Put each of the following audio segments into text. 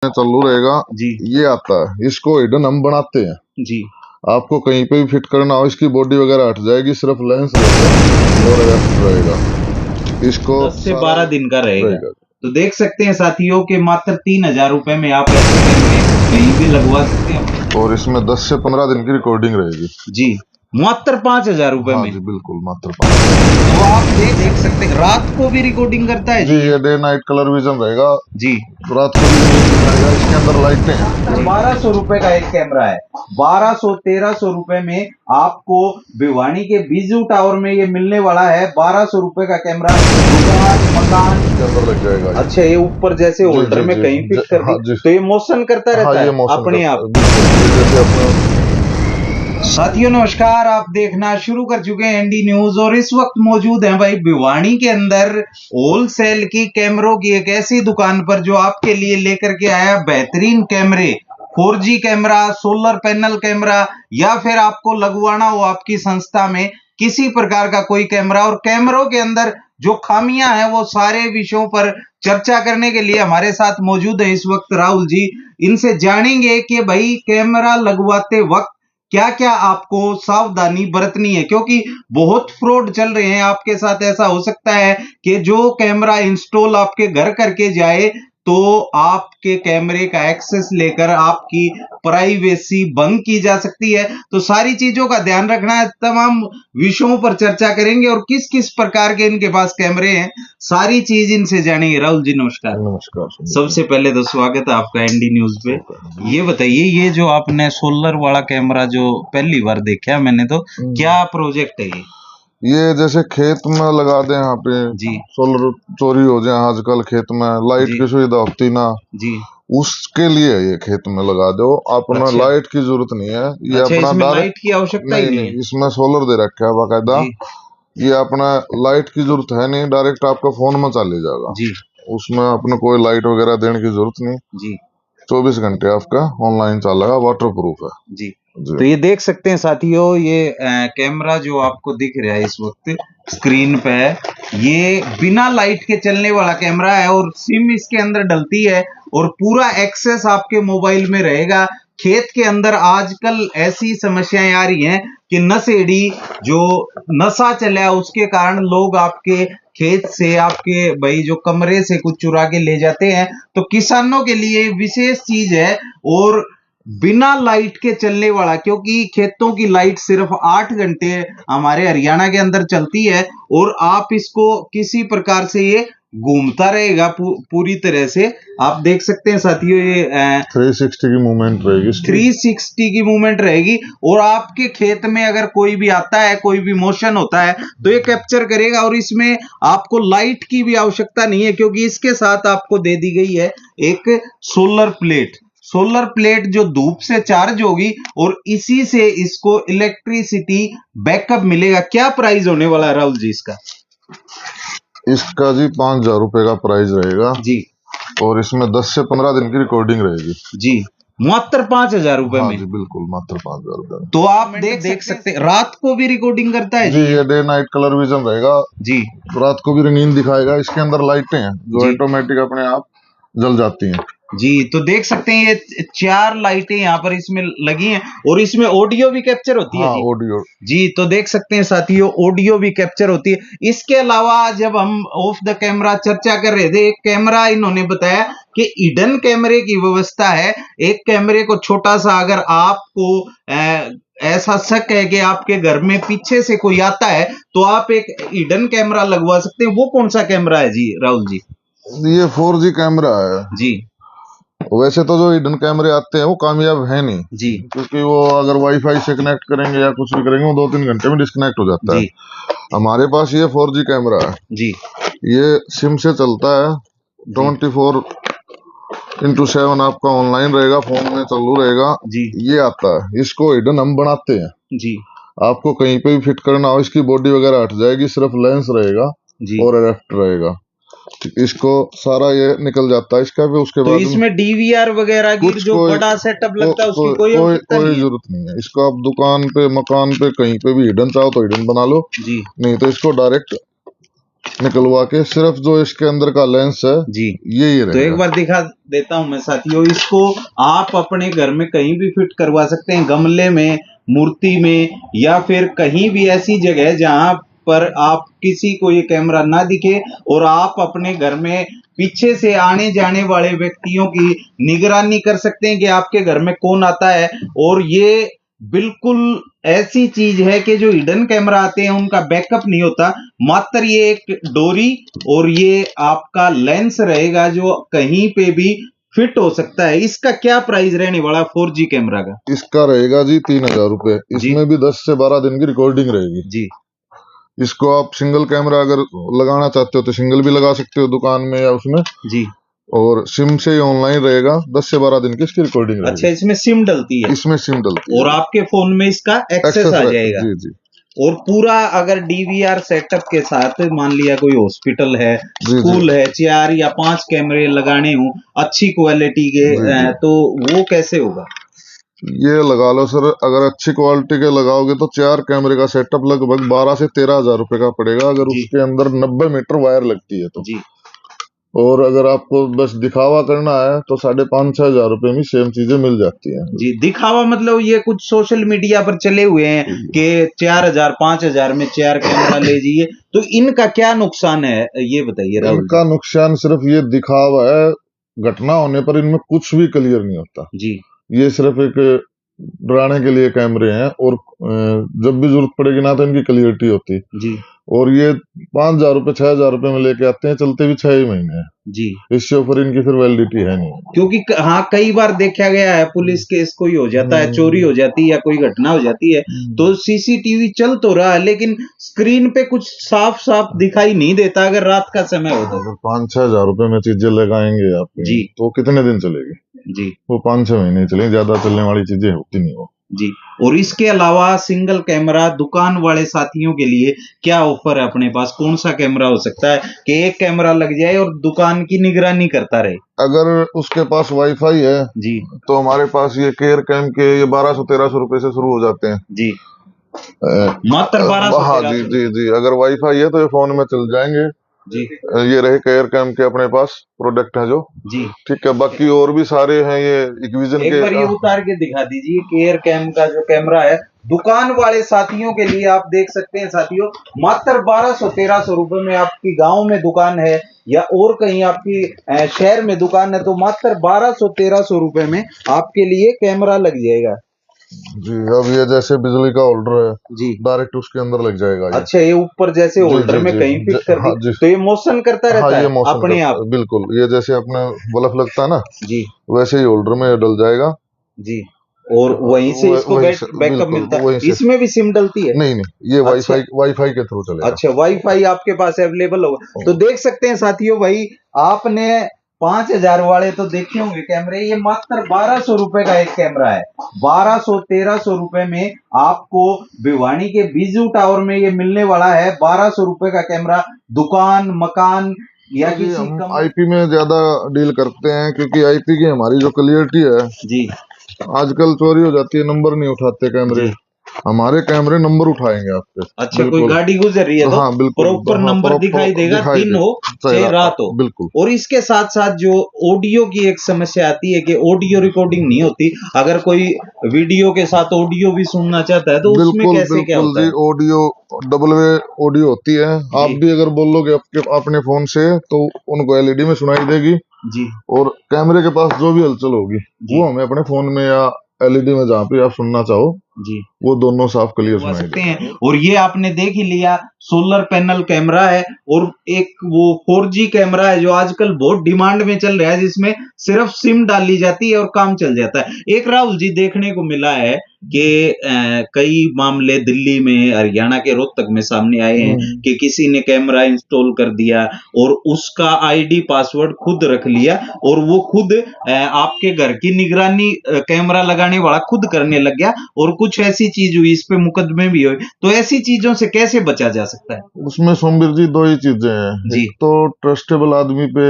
चालू रहेगा जी ये आता है। इसको हिडन हम बनाते हैं जी। आपको कहीं पे भी फिट करना हो इसकी बॉडी वगैरह हट जाएगी, सिर्फ लेंस रहेगा और रेफ्ट रहेगा। इसको 10 से 12 दिन का रहेगा। रहेगा। तो देख सकते हैं साथियों के मात्र 3000 रुपए में आप ऐसे कैमरे कहीं भी लगवा सकते हैं। और इसमें 10 से 15 दिन की रिकॉर्डिंग रहेगी जी मात्र 5000 रुपए हाँ में। जी बिल्कुल मात्र 5। तो आप देख सकते हैं रात को भी रिकॉर्डिंग करता है जी ये डे नाइट कलर विजन रहेगा जी। रात को भी दिखाएगा। इसके अंदर लाइटें हैं। 1200 रुपए का एक कैमरा है। 1200-1300 रुपए में आपको भिवानी के बीजू टावर में ये मिलने वाला है। 1200 रुपए का कैमरा दुकान मकान के अंदर लग जाएगा। अच्छा ये ऊपर जैसे होल्डर में कहीं फिट कर दी तो ये मोशन करता रहता है अपने आप। जैसे अपना साथियों नमस्कार, आप देखना शुरू कर चुके हैं एनडी न्यूज और इस वक्त मौजूद हैं भाई भिवानी के अंदर होलसेल की कैमरों की एक ऐसी दुकान पर जो आपके लिए लेकर के आया बेहतरीन कैमरे। 4G camera, solar panel camera या फिर आपको लगवाना हो आपकी संस्था में किसी प्रकार का कोई कैमरा, और कैमरों के अंदर जो खामियां हैं वो सारे विषयों पर चर्चा करने के लिए हमारे साथ मौजूद है इस वक्त राहुल जी। इनसे जानेंगे कि भाई कैमरा लगवाते वक्त क्या क्या आपको सावधानी बरतनी है, क्योंकि बहुत फ्रॉड चल रहे हैं आपके साथ। ऐसा हो सकता है कि जो कैमरा इंस्टॉल आपके घर करके जाए तो आपके कैमरे का एक्सेस लेकर आपकी प्राइवेसी भंग की जा सकती है। तो सारी चीजों का ध्यान रखना है, तमाम विषयों पर चर्चा करेंगे और किस किस प्रकार के इनके पास कैमरे हैं सारी चीज इनसे जानेंगे। राहुल जी नमस्कार। नमस्कार। सबसे पहले तो स्वागत है आपका एनडी न्यूज पे। ये बताइए ये जो आपने सोलर वाला कैमरा जो पहली बार देखा मैंने, तो क्या प्रोजेक्ट है ये जैसे खेत में लगा दे यहाँ पे जी, सोलर चोरी हो जाए आजकल खेत में लाइट की सुविधा होती ना जी, उसके लिए ये खेत में लगा दो। अपना अच्छा। लाइट की जरूरत नहीं है ये अच्छा, अपना इसमें डायरेक्ट लाइट की आवश्यकता ही नहीं है। इसमें सोलर दे रखा है बाकायदा। ये अपना लाइट की जरूरत है नहीं, डायरेक्ट आपका फोन में चले जाएगा जी, उसमें अपने कोई लाइट वगैरह देने की जरूरत नहीं जी, 24 घंटे आपका ऑनलाइन चलेगा, वाटर प्रूफ है जी। तो ये देख सकते हैं साथियों ये कैमरा जो आपको दिख रहा है इस वक्त स्क्रीन पे, ये बिना लाइट के चलने वाला कैमरा है और सिम इसके अंदर डलती है और पूरा एक्सेस आपके मोबाइल में रहेगा। खेत के अंदर आजकल ऐसी समस्याएं आ रही हैं कि नशेड़ी जो नशा चला है उसके कारण लोग आपके खेत से आपके भाई जो कमरे से कुछ चुरा के ले जाते हैं। तो किसानों के लिए विशेष चीज है और बिना लाइट के चलने वाला, क्योंकि खेतों की लाइट सिर्फ 8 घंटे हमारे हरियाणा के अंदर चलती है और आप इसको किसी प्रकार से ये घूमता रहेगा पूरी तरह से। आप देख सकते हैं साथियों ये 360 की मूवमेंट रहेगी 360 की मूवमेंट रहेगी और आपके खेत में अगर कोई भी आता है कोई भी मोशन होता है तो ये कैप्चर करेगा। और इसमें आपको लाइट की भी आवश्यकता नहीं है क्योंकि इसके साथ आपको दे दी गई है एक सोलर प्लेट। सोलर प्लेट जो धूप से चार्ज होगी और इसी से इसको इलेक्ट्रिसिटी बैकअप मिलेगा। क्या प्राइस होने वाला है राहुल जी इसका? इसका जी 5000 रुपए का प्राइस रहेगा जी और इसमें 10 से 15 दिन की रिकॉर्डिंग रहेगी जी मात्र 5000 रुपए में। जी बिल्कुल मात्र 5000 रुपए। तो आप देख सकते हैं रात को भी रिकॉर्डिंग करता है जी ये डे नाइट कलर विजन रहेगा जी। रात को भी रंगीन दिखाएगा। इसके अंदर लाइटें हैं जो ऑटोमेटिक अपने आप जल जाती हैं जी। तो देख सकते हैं ये 4 लाइटें यहाँ पर इसमें लगी हैं और इसमें ऑडियो भी कैप्चर होती है जी। ऑडियो जी तो देख सकते हैं साथियों ऑडियो भी कैप्चर होती है। इसके अलावा जब हम ऑफ द कैमरा चर्चा कर रहे थे, एक कैमरा इन्होंने बताया कि हिडन कैमरे की व्यवस्था है। एक कैमरे को छोटा सा अगर आपको ऐसा शक है कि आपके घर में पीछे से कोई आता है तो आप एक हिडन कैमरा लगवा सकते हैं। वो कौन सा कैमरा है जी राहुल जी? ये 4G कैमरा है जी। वैसे तो जो हिडन कैमरे आते हैं वो कामयाब है नहीं जी, क्योंकि वो अगर वाईफाई से कनेक्ट करेंगे या कुछ भी करेंगे वो 2-3 घंटे में डिस्कनेक्ट हो जाता है। हमारे पास ये 4G कैमरा है जी। ये सिम से चलता है 24x7 आपका ऑनलाइन रहेगा, फोन में चालू रहेगा जी। ये आता है। इसको हिडन हम बनाते हैं जी, आपको कहीं पे भी फिट करना हो इसकी बॉडी वगैरह हट जाएगी, सिर्फ लेंस रहेगा जी। और रेफ्ट रहेगा। इसको सारा ये निकल जाता है इसका भी। उसके तो बाद इसमें डीवीआर वगैरह की जो बड़ा सेटअप लगता है उसकी कोई जरूरत नहीं है। इसको आप दुकान पे मकान पे कहीं पे भी हिडन चाहो तो हिडन बना लो जी, नहीं तो इसको डायरेक्ट निकलवा के सिर्फ जो इसके अंदर का लेंस है जी यही तो एक रहेगा। बार दिखा देता हूं मैं साथियों, इसको आप अपने घर में कहीं भी फिट करवा सकते हैं, गमले में, मूर्ति में, या फिर कहीं भी ऐसी जगह जहां पर आप किसी को ये कैमरा ना दिखे और आप अपने घर में पीछे से आने जाने वाले व्यक्तियों की निगरानी कर सकते हैं कि आपके घर में कौन आता है। और ये बिल्कुल ऐसी चीज है कि जो हिडन कैमरा आते हैं उनका बैकअप नहीं होता, मात्र ये एक डोरी और ये आपका लेंस रहेगा जो कहीं पे भी फिट हो सकता है। इसका क्या प्राइस रहने वाला 4G कैमरा का? इसका रहेगा जी 3000 रुपये। जी इसमें भी 10 से 12 दिन की रिकॉर्डिंग रहेगी। जी इसको आप सिंगल कैमरा अगर लगाना चाहते हो तो सिंगल भी लगा सकते हो दुकान में या उसमें, जी और सिम से ही ऑनलाइन रहेगा। 10 से 12 दिन की इसकी रिकॉर्डिंग अच्छा, रहेगी। इसमें सिम डलती है इसमें सिम डलती और है। आपके फोन में इसका एक्सेस आ जाएगा। जी जी और पूरा अगर डीवीआर सेटअप के साथ, मान लिया कोई हॉस्पिटल है, जी जी स्कूल है, 4 या 5 कैमरे लगाने हो अच्छी क्वालिटी के, जी जी तो वो कैसे होगा? ये लगा लो सर, अगर अच्छी क्वालिटी के लगाओगे तो 4 कैमरे का सेटअप लगभग 12 से 13 हजार रुपए का पड़ेगा, अगर जी उसके अंदर 90 मीटर वायर लगती है तो। जी और अगर आपको बस दिखावा करना है तो 5,500-6 हजार रुपए में सेम चीजें मिल जाती हैं। जी दिखावा मतलब ये कुछ सोशल मीडिया पर चले हुए हैं कि 4000 5000 में 4 कैमरा ले जाइए, तो इनका क्या नुकसान है ये बताइए राहुल इनका नुकसान सिर्फ ये दिखावा है, घटना होने पर इनमें कुछ भी क्लियर नहीं होता। जी ये सिर्फ एक डराने के लिए कैमरे हैं, और जब भी जरूरत पड़ेगी ना तो इनकी क्लियरिटी होती। जी और ये 5,000 रुपए 6,000 रुपए में लेके आते हैं, चलते भी 6 ही महीने हैं। जी इससे ऊपर इनकी फिर वैलिडिटी है नहीं। क्योंकि हाँ कई बार देखा गया है पुलिस केस कोई हो जाता है, चोरी हो जाती है या कोई घटना हो जाती है, तो सीसीटीवी चल तो रहा है लेकिन स्क्रीन पे कुछ साफ साफ दिखाई नहीं देता अगर रात का समय हो तो। अगर 5-6 हजार रुपए में चीजें लगाएंगे आप जी तो कितने दिन चलेगी? जी वो 5-6 महीने चलेंगे, ज्यादा चलने वाली चीजें होती नहीं वो। जी और इसके अलावा सिंगल कैमरा दुकान वाले साथियों के लिए क्या ऑफर है अपने पास? कौन सा कैमरा हो सकता है कि एक कैमरा लग जाए और दुकान की निगरानी करता रहे? अगर उसके पास वाईफाई है जी तो हमारे पास ये केयर कैम के ये 1200-1300 रुपए से शुरू हो जाते हैं। जी अ, मात्र 1200 हाँ जी जी जी, अगर वाईफाई है तो ये फोन में चल जाएंगे। जी ये रहे केयर कैम के अपने पास प्रोडक्ट हैं जो, जी ठीक है। बाकी और भी सारे हैं ये इक्विजन एक के। बार ये उतार के दिखा दीजिए केयर कैम का जो कैमरा है दुकान वाले साथियों के लिए। आप देख सकते हैं साथियों, मात्र 1200-1300 रुपए में आपकी गांव में दुकान है या और कहीं आपकी शहर में दुकान है तो मात्र 1200-1300 रुपए में आपके लिए कैमरा लग जाएगा। जी, अब ये जैसे बिजली का होल्डर है जी डायरेक्ट उसके अंदर लग जाएगा ये। अच्छा, ये ऊपर जैसे जी होल्डर जी में जी कहीं फिट कर हाँ दी जी। तो ये मोशन करता हाँ रहता ये है मौसम अपने करता आप। है, बिल्कुल। ये जैसे अपने बल्ब लगता है ना, जी वैसे ही होल्डर में डल जाएगा। जी और वहीं से इसको वहीं से बैकअप बिल्कुल मिलता है। वहीं से। इसमें भी सिम डलती है? नहीं नहीं, ये अच्छा वाईफाई के थ्रू चलेगा। अच्छा, वाईफाई आपके पास अवेलेबल होगा। तो देख सकते हैं साथियों, भाई आपने 5000 वाले तो देखे होंगे कैमरे, ये मात्र 1200 रुपए का एक कैमरा है। 1200-1300 रुपए में आपको भिवानी के बीजू टावर में ये मिलने वाला है। 1200 रुपए का कैमरा दुकान मकान या जी, किसी हम आईपी में ज्यादा डील करते हैं क्योंकि आईपी की हमारी जो क्लियरिटी है, जी आजकल चोरी हो जाती है, नंबर नहीं उठाते कैमरे। जी हमारे कैमरे नंबर उठाएंगे आपके। अच्छा, कोई बिल्कुल। गाड़ी गुजर रही है तो हाँ बिल्कुल, प्रॉपर हाँ, नंबर प्रॉपर दिखाई देगा, दिखाई दिन दे, हो चाहे रात हो। बिल्कुल। और इसके साथ साथ जो ऑडियो की एक समस्या आती है कि ऑडियो रिकॉर्डिंग नहीं होती, अगर कोई वीडियो के साथ ऑडियो भी सुनना चाहता है तो उसमें बिल्कुल कैसे क्या बिल्कुल होता जी, है? ऑडियो डबल वे ऑडियो होती है। आप जी भी अगर बोलोगे अपने फोन से तो उनको एलईडी में सुनाई देगी, जी और कैमरे के पास जो भी हलचल होगी जी वो हमें अपने फोन में या एलईडी में जहाँ पे आप सुनना चाहो जी वो दोनों साफ क्लियर करवा सुनाई सकते देगी। हैं। और ये आपने देख ही लिया, सोलर पैनल कैमरा है और एक वो 4G कैमरा है जो आजकल बहुत डिमांड में चल रहा है, जिसमें सिर्फ सिम डाली जाती है और काम चल जाता है। एक राहुल जी देखने को मिला है कि कई मामले दिल्ली में, हरियाणा के रोहतक में सामने आए हैं कि किसी ने कैमरा इंस्टॉल कर दिया और उसका आईडी पासवर्ड खुद रख लिया और वो खुद आपके घर की निगरानी कैमरा लगाने वाला खुद करने लग गया और कुछ ऐसी चीज हुई, इस पे मुकदमे भी हुए। तो ऐसी चीजों से कैसे बचा जा सकता है? उसमें सोमवीर जी दो ही चीजें हैं। जी एक तो ट्रस्टेबल आदमी पे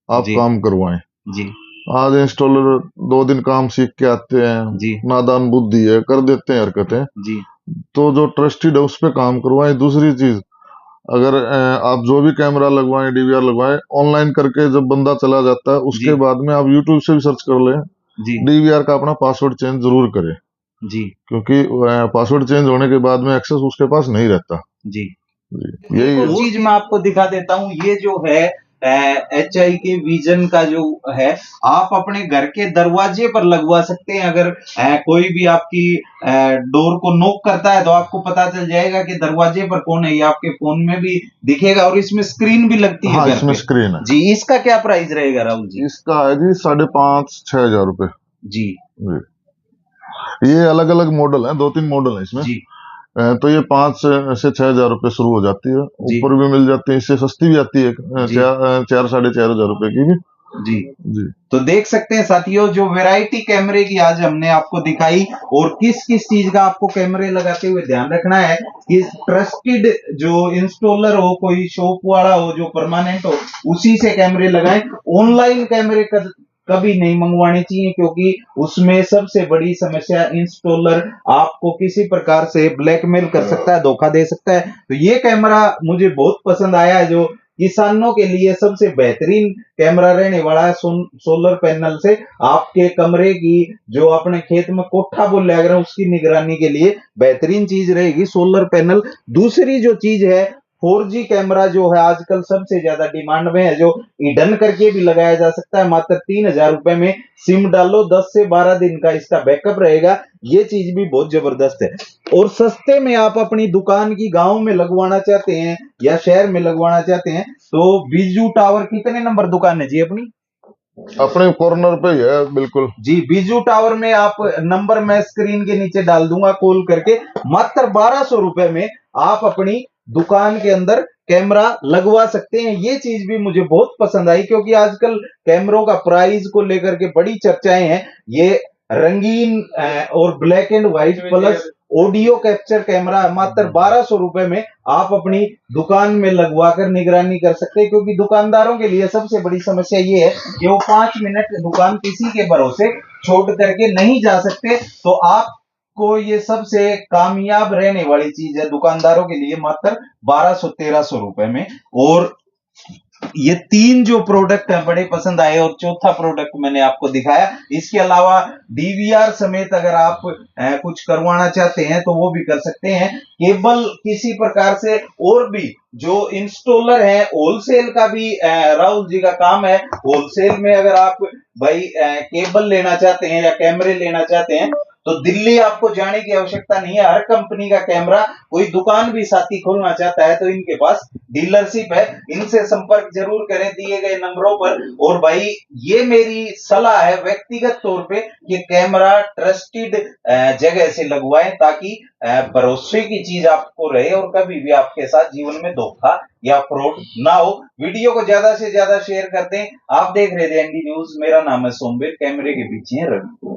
आप जी काम करवाएं। जी आज इंस्टॉलर 2 दिन काम सीख के आते हैं, जी नादान बुद्धि है, कर देते हैं हरकतें। जी तो जो ट्रस्टेड है उस पे काम करवाएं। दूसरी चीज, अगर आप जो भी कैमरा लगवाएं, डीवीआर लगवाएं, ऑनलाइन करके जब बंदा चला जाता है उसके जी बाद में आप यूट्यूब से भी सर्च कर लें, जी डीवीआर का अपना पासवर्ड चेंज जरूर करें, जी क्योंकि पासवर्ड चेंज होने के बाद में एक्सेस उसके पास नहीं रहता। जी। जी, एक यही और है। चीज मैं आपको दिखा देता हूँ, ये जो है HI के विजन का जो है, आप अपने घर के दरवाजे पर लगवा सकते हैं। अगर कोई भी आपकी डोर को नॉक करता है तो आपको पता चल जाएगा कि दरवाजे पर कौन है, ये आपके फोन में भी दिखेगा और इसमें स्क्रीन भी लगती है हाँ, घर इसमें पे। स्क्रीन है। जी, इसका क्या प्राइस रहेगा राहुल जी? इसका है जी 5,500-6,000 रुपए। जी जी, ये अलग अलग मॉडल है, 2-3 मॉडल है इसमें। जी तो ये 5 से 6 हजार रुपए शुरू हो जाती है, जी ऊपर भी मिल जाती है, इससे सस्ती भी आती है, जी 4-4.5 हजार रुपए की भी। जी। जी, तो देख सकते हैं साथियों, जो वैरायटी कैमरे की आज हमने आपको दिखाई, और किस किस चीज का आपको कैमरे लगाते हुए ध्यान रखना है कि ट्रस्टेड जो इंस्टॉलर हो, कोई शॉप वाला हो जो परमानेंट हो, उसी से कैमरे लगाएं। ऑनलाइन कैमरे कभी नहीं मंगवाने चाहिए, क्योंकि उसमें सबसे बड़ी समस्या इंस्टॉलर आपको किसी प्रकार से ब्लैकमेल कर सकता है, धोखा दे सकता है। तो ये कैमरा मुझे बहुत पसंद आया है, जो किसानों के लिए सबसे बेहतरीन कैमरा रहने वाला है। सोलर पैनल से आपके कमरे की, जो अपने खेत में कोठा बोले अगर उसकी निगरानी के लिए बेहतरीन चीज रहेगी सोलर पैनल। दूसरी जो चीज है, 4G कैमरा जो है आजकल सबसे ज्यादा डिमांड में है, जो हिडन करके भी लगाया जा सकता है। मात्र 3,000 रुपए में सिम डालो, 10 से 12 दिन का इसका बैकअप रहेगा। ये चीज भी बहुत जबरदस्त है। और सस्ते में आप अपनी दुकान की गांव में लगवाना चाहते हैं या शहर में लगवाना चाहते हैं, तो बीजू टावर कितने नंबर दुकान है जी अपनी? अपने कॉर्नर पे ही है बिल्कुल। जी, बीजू टावर में आप नंबर मैं स्क्रीन के नीचे डाल दूंगा, कॉल करके मात्र 1,200 रुपए में आप अपनी दुकान के अंदर कैमरा लगवा सकते हैं। ये चीज भी मुझे बहुत पसंद आई, क्योंकि आजकल कैमरों का प्राइस को लेकर के बड़ी चर्चाएं हैं। ये रंगीन और black and white plus audio capture camera मात्र 1,200 रुपए में आप अपनी दुकान में लगवाकर निगरानी कर सकते हैं। क्योंकि दुकानदारों के लिए सबसे बड़ी समस्या ये है कि वो 5 मिनट दुकान किसी के भरोसे छोड़ करके नहीं जा सकते। तो आपको ये सबसे कामयाब रहने वाली चीज है दुकानदारों के लिए, मात्र 1,200-1,300 रुपए में। और ये 3 जो प्रोडक्ट हैं बड़े पसंद आए, और चौथा प्रोडक्ट मैंने आपको दिखाया। इसके अलावा डीवीआर समेत अगर आप कुछ करवाना चाहते हैं तो वो भी कर सकते हैं। केबल किसी प्रकार से, और भी जो इंस्टॉलर है, होलसेल का भी राहुल जी का काम है। होलसेल में अगर आप भाई केबल लेना चाहते हैं या कैमरे लेना चाहते हैं, तो दिल्ली आपको जाने की आवश्यकता नहीं है। हर कंपनी का कैमरा, कोई दुकान भी साथी खोलना चाहता है तो इनके पास डीलरशिप है। इनसे संपर्क जरूर करें दिए गए नंबरों पर। और भाई ये मेरी सलाह है व्यक्तिगत तौर पे कि कैमरा ट्रस्टेड जगह से लगवाएं, ताकि भरोसे की चीज आपको रहे और कभी भी आपके साथ जीवन में धोखा या फ्रॉड ना हो। वीडियो को ज्यादा से ज्यादा शेयर कर दें। आप देख रहे थे एनडी न्यूज, मेरा नाम है सोमवीर, कैमरे के पीछे है रवि।